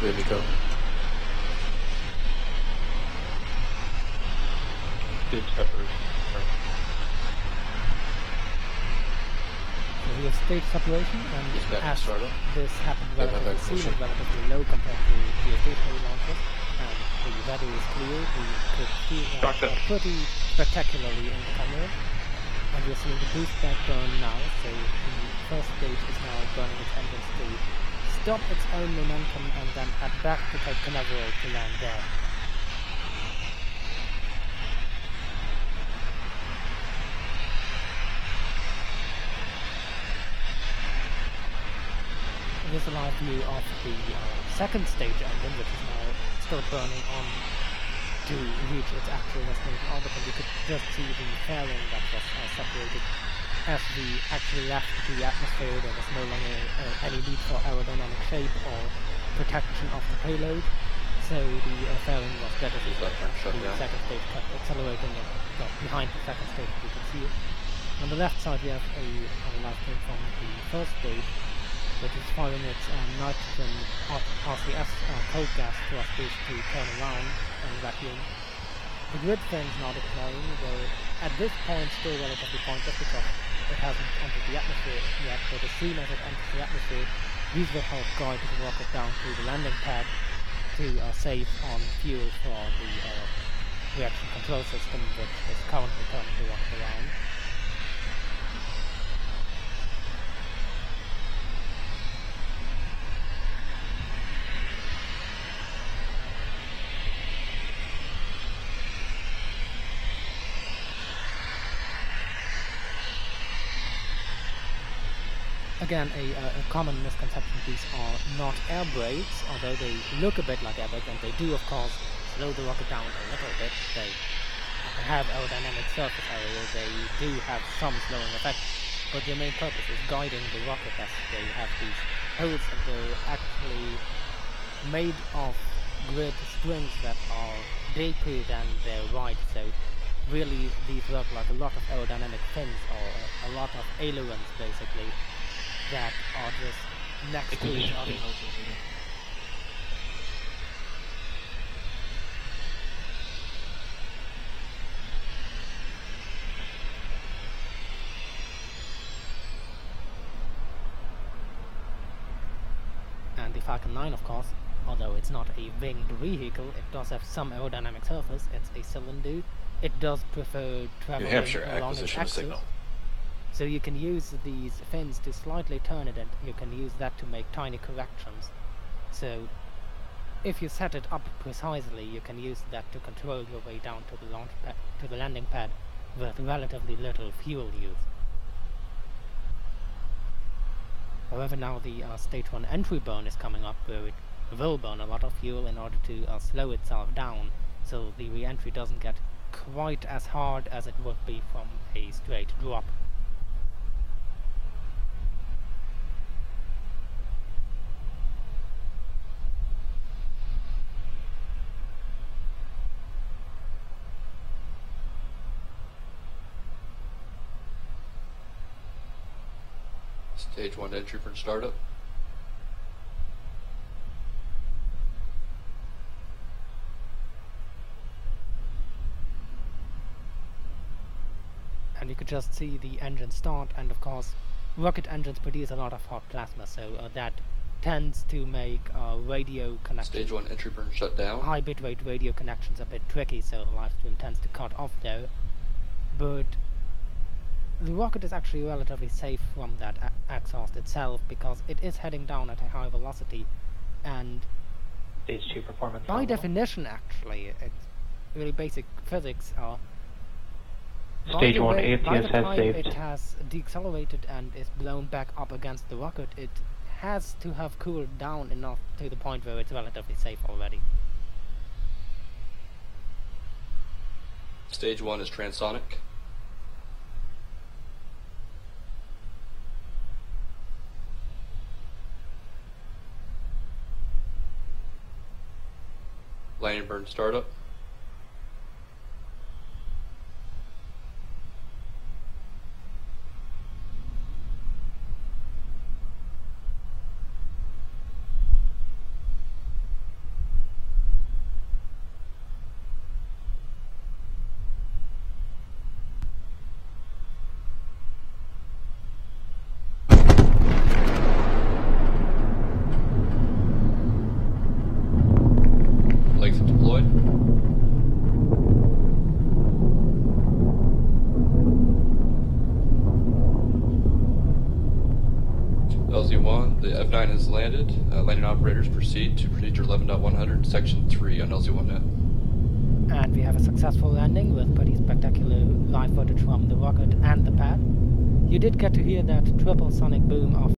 Ready to go. Stage separation. So we have stage separation, and as this happened relatively soon and relatively low compared to geostationary launches, and the weather is clear, we could see pretty spectacularly in the camera. And we are seeing the boost back burn now, so the first stage is now burning its engines to stop its own momentum and then head back to Cape Canaveral to land there. This is a live view of the second stage engine, which is now still burning on to reach its actual destination orbit, and you could just see the fairing that was separated as we actually left the atmosphere. There was no longer any need for aerodynamic shape or protection of the payload, so the fairing was dead as the second stage kept accelerating and got behind the second stage, you can see it. On the left side we have a live stream from the first stage, which is firing its nitrogen RCS cold gas thrusters to turn around and vacuum. The grid fins now deploying, though at this point still relatively pointless because it hasn't entered the atmosphere yet, but as soon as it enters the atmosphere, these will help guide the rocket down to the landing pad to save on fuel for the reaction control system, which is currently turning the rocket around. Again, a common misconception, these are not air brakes, although they look a bit like air brakes, and they do of course slow the rocket down a little bit. They have aerodynamic surface area, they do have some slowing effect, but their main purpose is guiding the rocket as they have these holes, and they're actually made of grid strings that are deeper than they're wide, so really these work like a lot of aerodynamic fins, or a lot of ailerons basically, that are just next to each other. And the Falcon 9, of course, although it's not a winged vehicle, it does have some aerodynamic surface. It's a cylinder. It does prefer traveling along its axis. Signal. So you can use these fins to slightly turn it, and you can use that to make tiny corrections. So if you set it up precisely, you can use that to control your way down to the launch pad, to the landing pad, with relatively little fuel use. However, now the stage 1 entry burn is coming up, where it will burn a lot of fuel in order to slow itself down, so the re-entry doesn't get quite as hard as it would be from a straight drop. Stage 1 entry for startup. And you could just see the engine start, and of course rocket engines produce a lot of hot plasma, so that tends to make radio connections, Stage 1 entry burn shut down, high bitrate radio connections, a bit tricky, so the live stream tends to cut off there. But the rocket is actually relatively safe from that exhaust itself, because it is heading down at a high velocity, and Stage 2 performance by definition, actually, it's really basic physics. Stage 1 ATS by the time has saved. it has deaccelerated and is blown back up against the rocket, it has to have cooled down enough to the point where it's relatively safe already. Stage 1 is transonic. Landing burn startup. Landing operators proceed to procedure 11.100, section 3 on LZ1net. And we have a successful landing with pretty spectacular live footage from the rocket and the pad. You did get to hear that triple sonic boom of